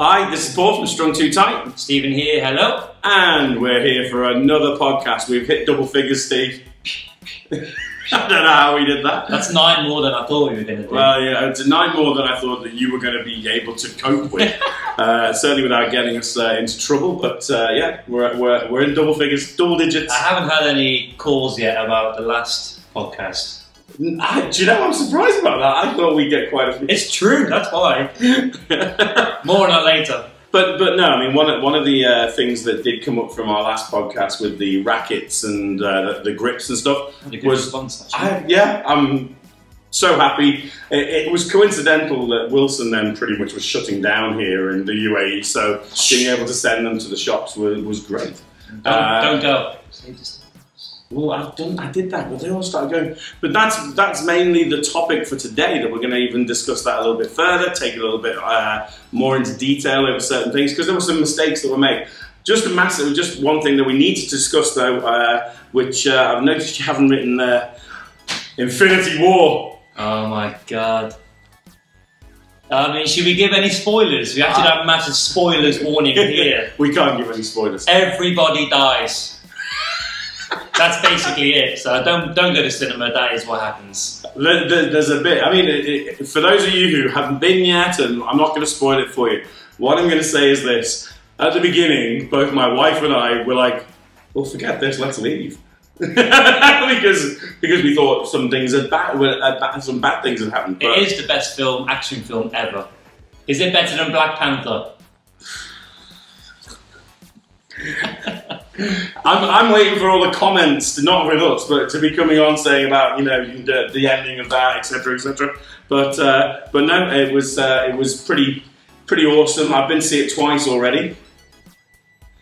Hi, this is Paul from Strung Too Tight. Stephen here, hello. And we're here for another podcast. We've hit double figures, Steve. I don't know how we did that. That's 9 more than I thought we were going to do. Well, yeah, it's 9 more than I thought that you were going to be able to cope with. Certainly without getting us into trouble. But yeah, we're in double figures, double digits. I haven't had any calls yet about the last podcast. Do you know, I'm surprised about that. I thought we'd get quite a few. It's true, that's why. More on that later. But no, I mean, one of the things that did come up from our last podcast with the rackets and the grips and stuff was, response, yeah, I'm so happy. It was coincidental that Wilson then pretty much was shutting down here in the UAE, so being able to send them to the shops was great. Don't go. Well, I did that, but they all started going. But that's mainly the topic for today, that we're going to even discuss that a little bit further, take a little bit more into detail over certain things, because there were some mistakes that were made. Just one thing that we need to discuss though, which I've noticed you haven't written there, Infinity War. Oh my God. I mean, should we give any spoilers? We have to have a massive spoilers warning here. We can't give any spoilers. Everybody dies. That's basically it. So don't go to cinema. That is what happens. There's a bit. I mean, for those of you who haven't been yet, and I'm not going to spoil it for you. What I'm going to say is this: at the beginning, both my wife and I were like, "Well, forget this. Let's leave," because we thought some things some bad things had happened. But it is the best action film ever. Is it better than Black Panther? I'm waiting for all the comments, not with us, but to be coming on saying about the ending of that, etc., etc. But no, it was pretty awesome. I've been to see it twice already.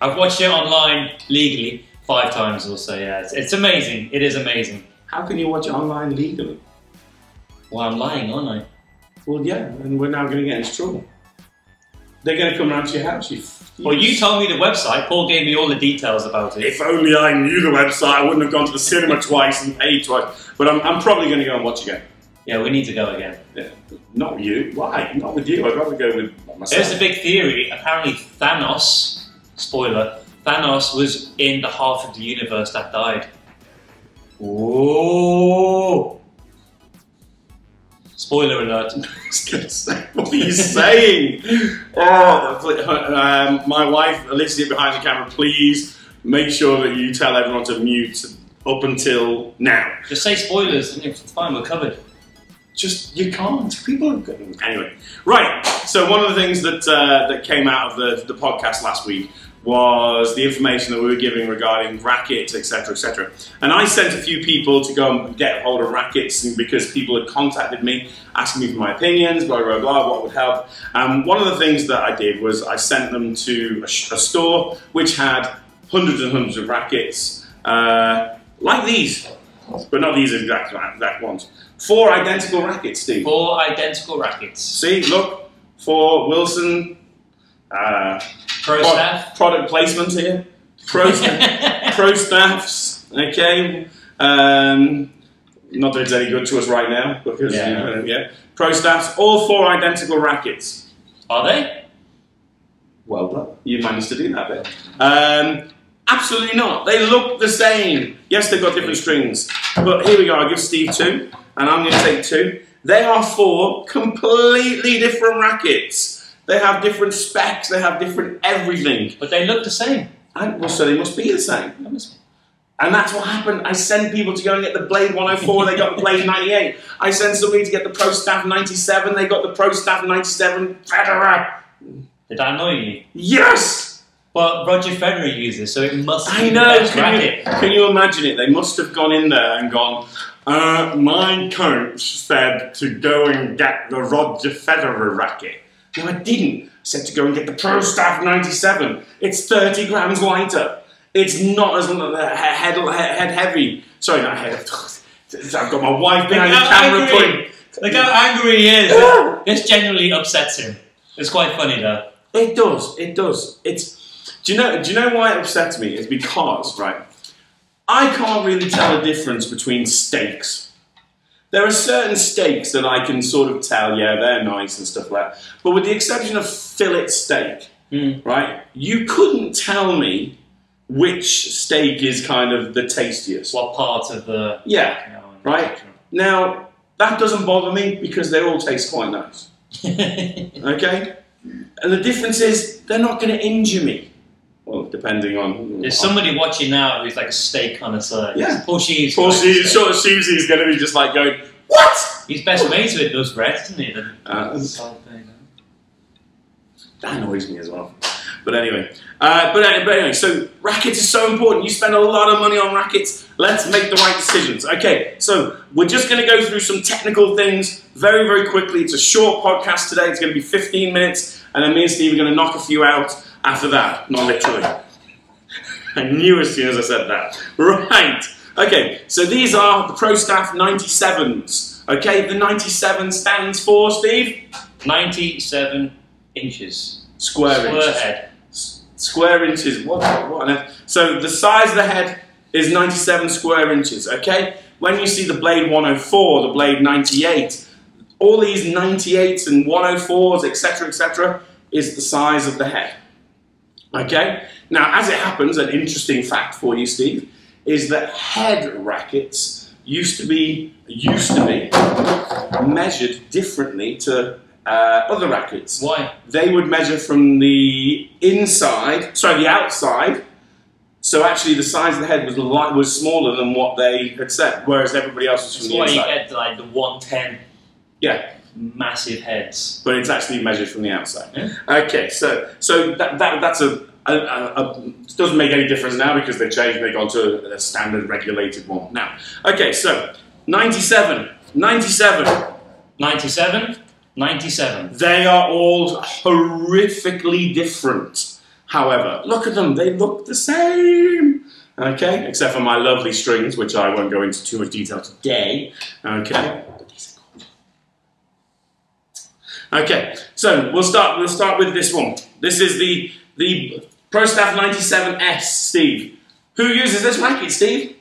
I've watched it online legally 5 times or so. Yeah, it's amazing. It is amazing. How can you watch it online legally? Well, I'm lying, aren't I? Well, yeah, and we're now going to get into trouble. They're going to come around to your house. Well, you told me the website. Paul gave me all the details about it. If only I knew the website, I wouldn't have gone to the cinema twice and paid twice. But I'm probably going to go and watch again. Yeah, we need to go again. Yeah. Not with you. Why? Not with you. I'd rather go with myself. There's a big theory. Apparently Thanos, spoiler, Thanos was in the half of the universe that died. Whoa! Spoiler alert. What are you saying? Oh, my wife, Alicia, behind the camera, please make sure that you tell everyone to mute up until now. Just say spoilers, and it's fine, we're covered. You can't. People are good. Anyway, right. So one of the things that came out of the podcast last week was the information that we were giving regarding rackets, etc., etc. And I sent a few people to go and get a hold of rackets, because people had contacted me, asking me for my opinions, blah, blah, blah, what would help. One of the things that I did was I sent them to a store which had hundreds and hundreds of rackets, like these, but not these exact ones. 4 identical rackets, Steve. 4 identical rackets. See, look, for Wilson. Pro staff. Product placement here. Pro staffs. Okay. Not that it's any good to us right now, because yeah. Pro staffs. All 4 identical rackets. Are they? Well done. You managed to do that bit. Absolutely not. They look the same. Yes, they've got different strings. But here we go. I'll give Steve 2, and I'm going to take 2. They are 4 completely different rackets. They have different specs, they have different everything. But they look the same. Well, so they must be the same. And that's what happened. I sent people to go and get the Blade 104, they got the Blade 98. I sent somebody to get the Pro Staff 97, they got the Pro Staff 97 Federer. Did that annoy you? Yes! But Roger Federer uses, so it must be the best racket. Can you imagine it? They must have gone in there and gone, my coach said to go and get the Roger Federer racket. No, I didn't. I said to go and get the Pro Staff 97. It's 30 grams lighter. It's not as head heavy. Sorry, not head. I've got my wife behind the camera putting. Look how angry he is. This genuinely upsets him. It's quite funny though. It does. It does. Do you know why it upsets me? It's because, right, I can't really tell the difference between steaks. There are certain steaks that I can sort of tell, yeah, they're nice and stuff like that. But with the exception of fillet steak, right, you couldn't tell me which steak is kind of the tastiest. What part of the... Yeah, right? Now, that doesn't bother me because they all taste quite nice. Okay? And the difference is, they're not going to injure me. Well, depending on... There's somebody watching now who's like a steak connoisseur. Yeah. Poor Susie's sort of Susie's going to be just like going, what? He's best mates with those Brett, isn't he? That annoys me as well. But anyway. But anyway, so rackets are so important. You spend a lot of money on rackets. Let's make the right decisions. Okay, so we're just going to go through some technical things very, very quickly. It's a short podcast today. It's going to be 15 minutes. And then me and Steve are going to knock a few out after that. Not literally. I knew as soon as I said that. Right. Okay, so these are the Pro Staff 97s. Okay, the 97 stands for, Steve? 97 inches. Square inches. Head. Square inches. What on earth? So the size of the head is 97 square inches, okay? When you see the blade 104, the blade 98, all these 98s and 104s, etc., is the size of the head. Okay? Now, as it happens, an interesting fact for you, Steve, is that head rackets used to be measured differently to other rackets. Why? They would measure from the outside. So actually, the size of the head was smaller than what they had said, whereas everybody else was from the inside. That's why you get like the 110. Yeah. Massive heads. But it's actually measured from the outside. Yeah. Okay, so that's it doesn't make any difference now because they changed and they've gone to a standard regulated one now. Okay, so 97. 97. They are all horrifically different. However, look at them, they look the same. Okay, except for my lovely strings, which I won't go into too much detail today. Okay. Okay, so we'll start with this one. This is the Pro Staff 97S, Steve. Who uses this racket, Steve?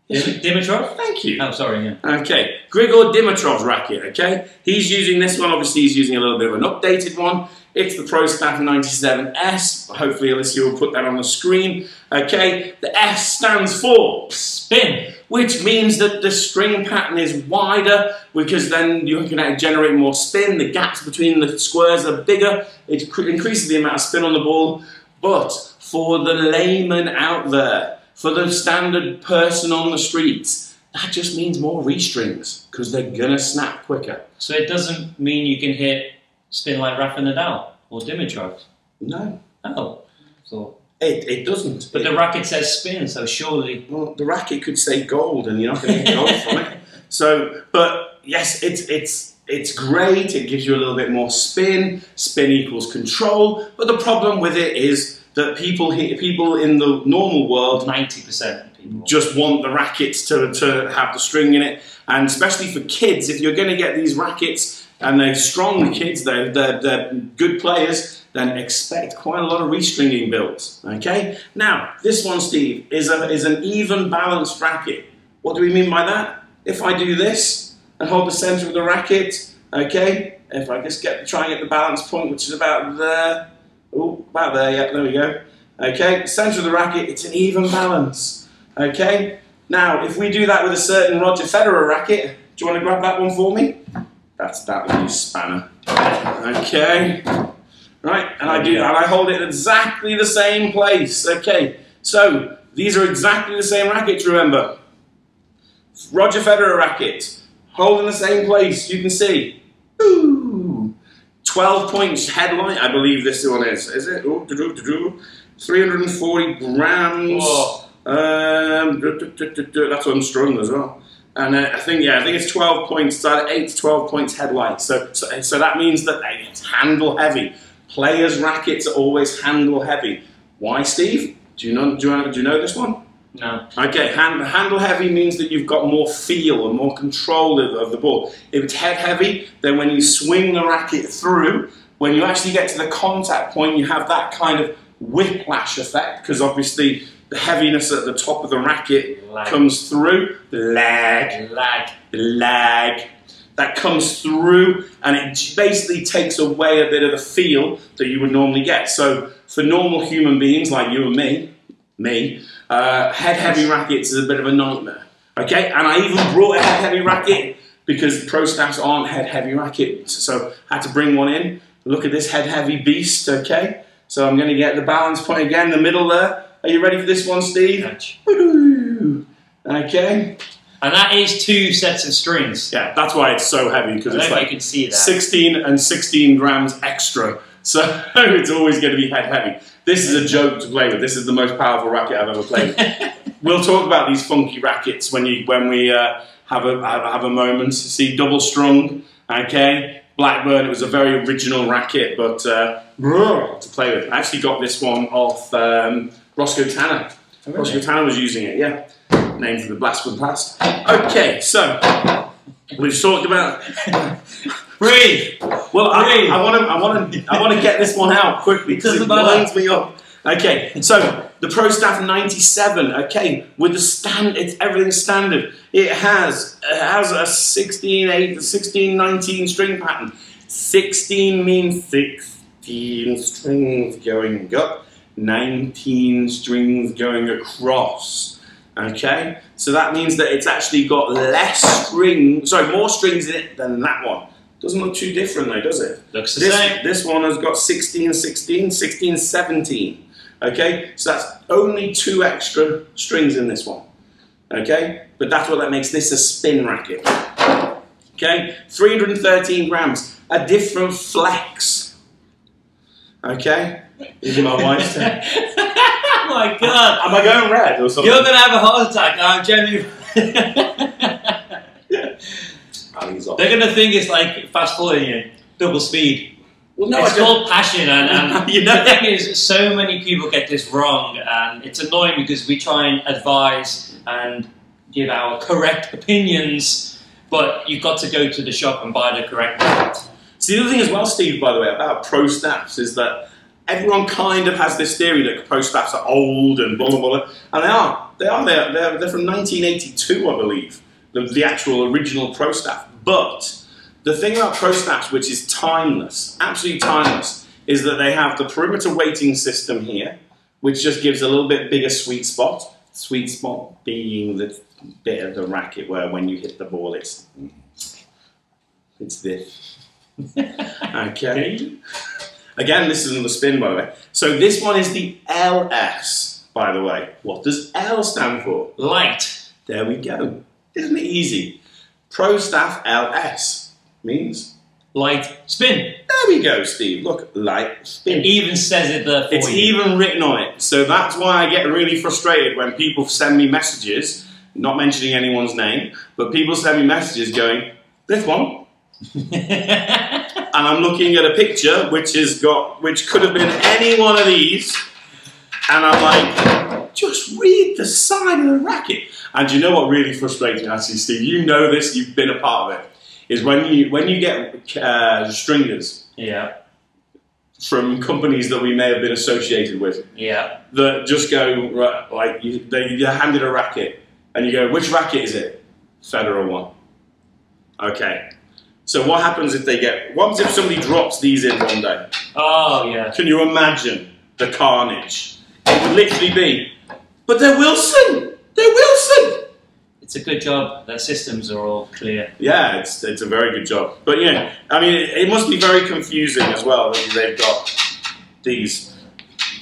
Dimitrov? Thank you. Oh, sorry, yeah. Okay, Grigor Dimitrov's racket, okay? He's using this one, obviously he's using a little bit of an updated one. It's the Pro Staff 97S. Hopefully Alicia will put that on the screen. Okay, the S stands for spin, which means that the string pattern is wider because then you can generate more spin. The gaps between the squares are bigger. It increases the amount of spin on the ball. But for the layman out there, for the standard person on the streets, that just means more restrings because they're gonna snap quicker. So it doesn't mean you can hit spin like Rafa Nadal or Dimitrov? No. Oh. So it doesn't. But the racket says spin, so surely... Well, the racket could say gold and you're not going to get gold from it. So, but yes, it's great. It gives you a little bit more spin. Spin equals control. But the problem with it is that people in the normal world... 90% of people just want the rackets to have the string in it. And especially for kids, if you're going to get these rackets... and they're strong kids, they're good players, then expect quite a lot of restringing built. Okay? Now, this one, Steve, is an even balanced racket. What do we mean by that? If I do this and hold the center of the racket, okay? If I just try and get the balance point, which is about there. Oh, about there, yeah, there we go. Okay, center of the racket, it's an even balance. Okay? Now, if we do that with a certain Roger Federer racket, do you want to grab that one for me? That's that little spanner. Okay. Right, and I hold it exactly the same place. Okay. So these are exactly the same rackets, remember. Roger Federer racket. Hold in the same place, you can see. Ooh. 12 points headlight, I believe this one is. Is it? Ooh, 340 grams. That's unstrung as well. And I think it's 12 points, it's either 8 to 12 points headlight. So that means that it's handle heavy. Players' rackets are always handle heavy. Why, Steve? Do you know this one? No. Okay, handle heavy means that you've got more feel and more control of the ball. If it's head heavy, then when you swing the racket through, when you actually get to the contact point, you have that kind of whiplash effect, because obviously the heaviness at the top of the racket comes through. The lag. That comes through, and it basically takes away a bit of the feel that you would normally get. So for normal human beings like you and me, head-heavy rackets is a bit of a nightmare. Okay, and I even brought a head-heavy racket because pro staffs aren't head-heavy rackets, so I had to bring one in. Look at this head-heavy beast. Okay, so I'm going to get the balance point again, the middle there. Are you ready for this one, Steve? Okay. And that is 2 sets of strings. Yeah, that's why it's so heavy, because it's like you can see that. 16 and 16 grams extra. So it's always going to be head heavy. This is a joke to play with. This is the most powerful racket I've ever played with. We'll talk about these funky rackets when we have a moment. See, double strung, okay? Blackburn, it was a very original racket, but to play with. I actually got this one off Roscoe Tanner. Oh, really? Roscoe Tanner was using it, yeah. Named for the blast from the past. Okay, so we've talked about. Breathe. Well, I want to get this one out quickly because it winds me up. Okay, so the Pro Staff 97. Okay, with the it's everything standard. It has a 16/8, 16/19 string pattern. 16 means 16 strings going up, 19 strings going across. Okay, so that means that it's actually got more strings in it than that one. Doesn't look too different though, does it? Looks the same. This one has got 16, 16, 16, 17. Okay, so that's only 2 extra strings in this one. Okay, but that's what that makes this a spin racket. Okay, 313 grams, a different flex. Okay, even my wife's turn. Oh my God! Am I going red or something? You're going to have a heart attack. I'm genuinely. They're going to think it's like fast forwarding you, double speed. Well, no, it's called passion, and you know, the thing is, so many people get this wrong, and it's annoying because we try and advise and give our correct opinions, but you've got to go to the shop and buy the correct one. See, the other thing as well, Steve, by the way, about pro staffs is that everyone kind of has this theory that pro staffs are old and blah, blah, blah. And they are. They're from 1982, I believe, the actual original pro staff. But the thing about pro staffs, which is timeless, absolutely timeless, is that they have the perimeter weighting system here, which just gives a little bit bigger sweet spot. Sweet spot being the bit of the racket where when you hit the ball, it's this. Okay. Again, this isn't the spin, by the way. So this one is the LS, by the way. What does L stand for? Light. There we go. Isn't it easy? Pro Staff LS means? Light spin. There we go, Steve. Look, light spin. It even says it there for It's even written on it. So that's why I get really frustrated when people send me messages, not mentioning anyone's name, but people send me messages going, this one. And I'm looking at a picture which could have been any one of these, and I'm like, just read the side of the racket. And you know what really frustrates me, actually, Steve? You know this, you've been a part of it. Is when you get stringers, yeah, from companies that we may have been associated with, yeah, that just go right, like you're handed a racket, and you go, which racket is it? Federal one. Okay. So what happens if what if somebody drops these in one day? Oh, yeah. Can you imagine the carnage? It would literally be, but they're Wilson! They're Wilson! It's a good job. Their systems are all clear. Yeah, it's a very good job. But yeah, I mean, it must be very confusing as well that they've got these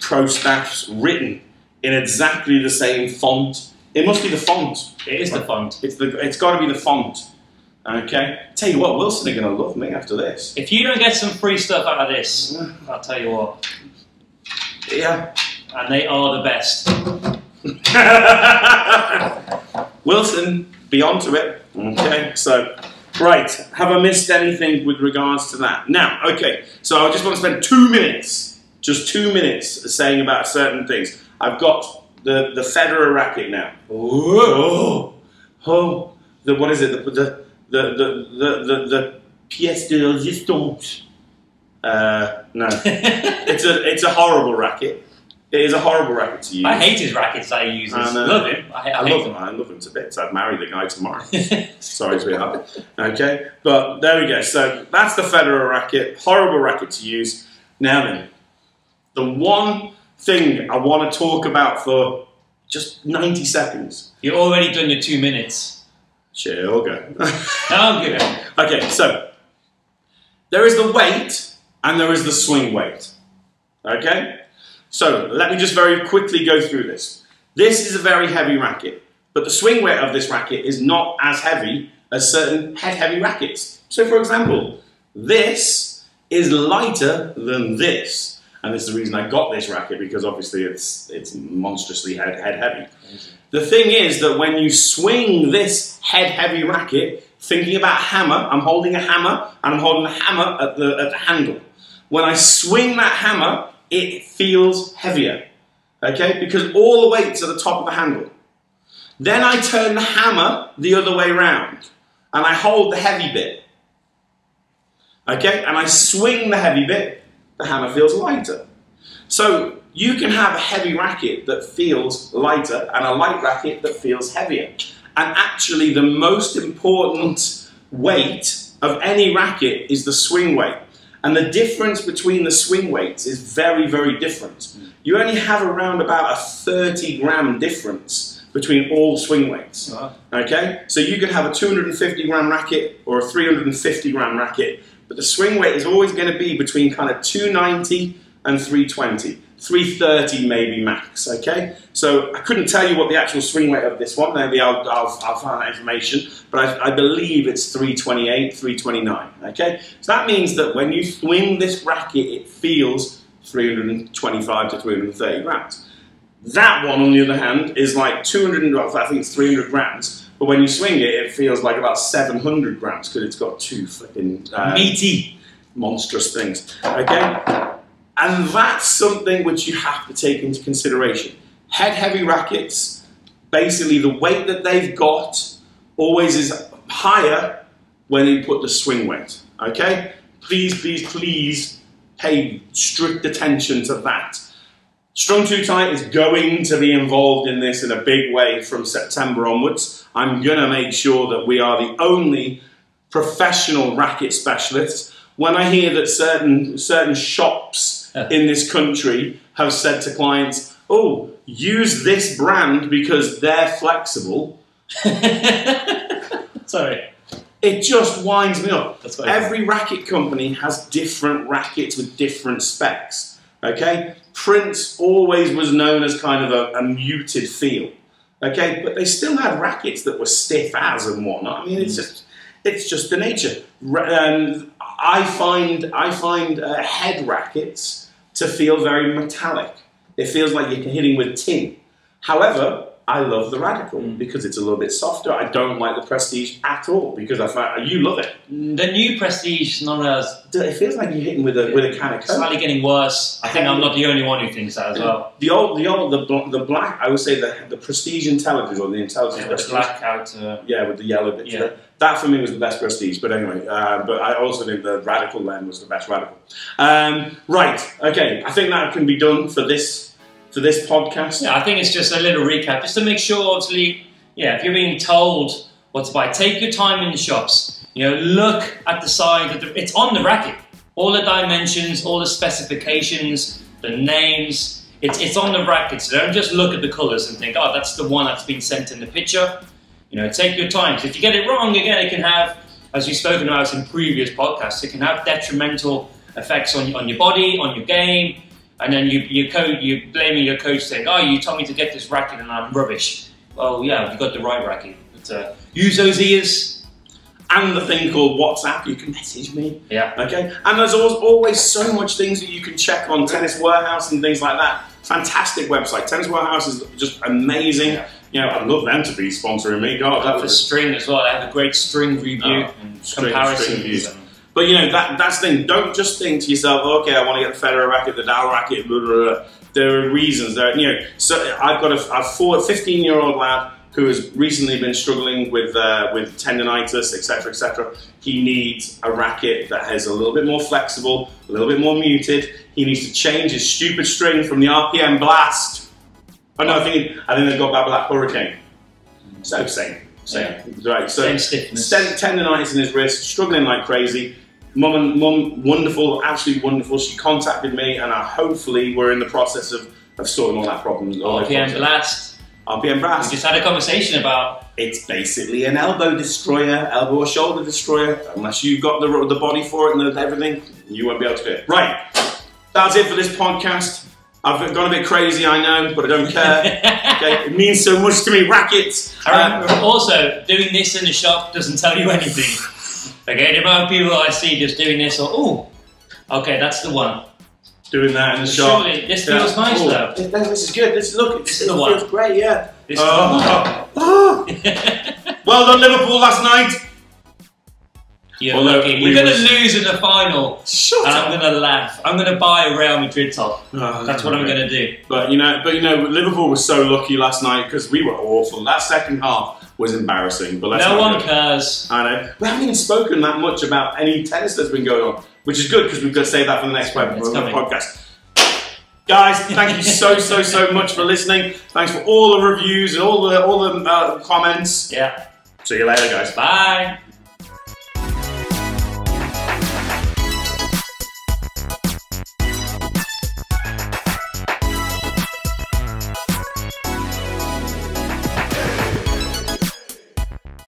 pro staffs written in exactly the same font. It must be the font. It is the font. It's got to be the font. Okay. Tell you what, Wilson are going to love me after this. If you don't get some free stuff out of this, I'll tell you what. Yeah. And they are the best. Wilson, be on to it. Okay. So, right. Have I missed anything with regards to that? Now, okay. So I just want to spend 2 minutes, just 2 minutes, saying about certain things. I've got the Federer racket now. What is it? The pièce de résistance. No, it's a horrible racket. It is a horrible racket to use. I hate his rackets that he uses. I love him. I love him. I love him to bits. I'd marry the guy tomorrow. Sorry, sweetheart. Okay, but there we go. So that's the Federer racket. Horrible racket to use. Now then, the one thing I want to talk about for just 90 seconds. You've already done your 2 minutes. Chill, go. I'm good. Okay, so there is the weight and there is the swing weight. Okay? So let me just very quickly go through this. This is a very heavy racket, but the swing weight of this racket is not as heavy as certain head-heavy rackets. So for example, this is lighter than this. And this is the reason I got this racket, because obviously it's monstrously head-heavy. The thing is that when you swing this head-heavy racket, thinking about hammer, I'm holding a hammer, and I'm holding the hammer at the handle. When I swing that hammer, it feels heavier, okay? Because all the weight's at the top of the handle. Then I turn the hammer the other way round, and I hold the heavy bit, okay? And I swing the heavy bit, the hammer feels lighter. So you can have a heavy racket that feels lighter and a light racket that feels heavier. And actually the most important weight of any racket is the swing weight. And the difference between the swing weights is very, very different. You only have around about a 30-gram difference between all swing weights. Okay? So you could have a 250-gram racket or a 350-gram racket, but the swing weight is always going to be between kind of 290 and 320. 330 maybe max, okay? So I couldn't tell you what the actual swing weight of this one, maybe I'll find that information, but I believe it's 328, 329, okay? So that means that when you swing this racket, it feels 325 to 330 grams. That one, on the other hand, is like 200, I think it's 300 grams, but when you swing it, it feels like about 700 grams because it's got two flipping meaty, monstrous things, okay? And that's something which you have to take into consideration. Head-heavy rackets, basically the weight that they've got always is higher when you put the swing weight, okay? Please, please, please pay strict attention to that. Strung Too Tight is going to be involved in this in a big way from September onwards. I'm going to make sure that we are the only professional racket specialists. When I hear that certain shops in this country have said to clients, oh, use this brand because they're flexible. Sorry. It just winds me up. Every racket company has different rackets with different specs. Okay? Prince always was known as kind of a muted feel. Okay? But they still had rackets that were stiff as and whatnot. I mean, it's just the nature. I find head rackets to feel very metallic. It feels like you're hitting with tin. However, I love the Radical because it's a little bit softer. I don't like the Prestige at all because I find you love it. The new Prestige, not as it feels like you're hitting with a can of Coke. Slightly getting worse. I think I'm not the only one who thinks that as well. The black. I would say the Prestige Intelligence or the Intelligence with the black outer. Yeah, with the yellow bit. Yeah. That for me was the best Prestige. But anyway, but I also think the Radical then was the best Radical. Right. Okay. I think that can be done for this podcast. Yeah, I think it's just a little recap, just to make sure, obviously, yeah, if you're being told what to buy, take your time in the shops. You know, look at the side, it's on the racket. All the dimensions, all the specifications, the names, it's on the racket. So don't just look at the colours and think, oh, that's the one that's been sent in the picture. You know, take your time. So if you get it wrong, again, it can have, as we've spoken about in previous podcasts, it can have detrimental effects on your body, on your game. And then you're blaming your coach saying, oh, you told me to get this racket and I'm rubbish. Well, yeah, you got the right racket. But, use those ears. And the thing called WhatsApp, you can message me. Yeah. Okay. And there's always so much things that you can check on Tennis Warehouse and things like that. Fantastic website. Tennis Warehouse is just amazing. Yeah. You know, I'd love them to be sponsoring me. God, that was string as well. They have a great string review and comparisons. But you know, that's the thing. Don't just think to yourself, okay, I want to get the Federer racket, the Dow racket, blah, blah, blah. There are reasons. So I've got a 15-year-old lad who has recently been struggling with tendonitis, etc., etc. He needs a racket that is a little bit more flexible, a little bit more muted. He needs to change his stupid string from the RPM Blast. Oh no, I think they've got that Black Hurricane. So same. Right. So tendonitis in his wrist, struggling like crazy. Mum, wonderful, absolutely wonderful. She contacted me, and hopefully we're in the process of sorting all that problem. RPM Blast. RPM Blast. We just had a conversation about. It's basically an elbow destroyer, elbow or shoulder destroyer. Unless you've got the body for it and everything, you won't be able to do it. Right. That's it for this podcast. I've gone a bit crazy, I know, but I don't care. Okay, it means so much to me. Rackets. Also, doing this in the shop doesn't tell you anything. Okay, the amount of people I see just doing this, or okay, that's the one. Doing that in the shop. Surely, this feels nice though. This is good. This is the one. Feels great, yeah. This is the one. Well done, Liverpool last night. You're lucky. We're going to lose in the final. Shut up. I'm going to laugh. I'm going to buy a Real Madrid top. That's what I'm going to do. But you know, Liverpool was so lucky last night because we were awful. That second half was embarrassing. But no one cares. I know. We haven't even spoken that much about any tennis that's been going on, which is good because we've got to save that for the next podcast. Guys, thank you so much for listening. Thanks for all the reviews and all the comments. Yeah. See you later, guys. Bye.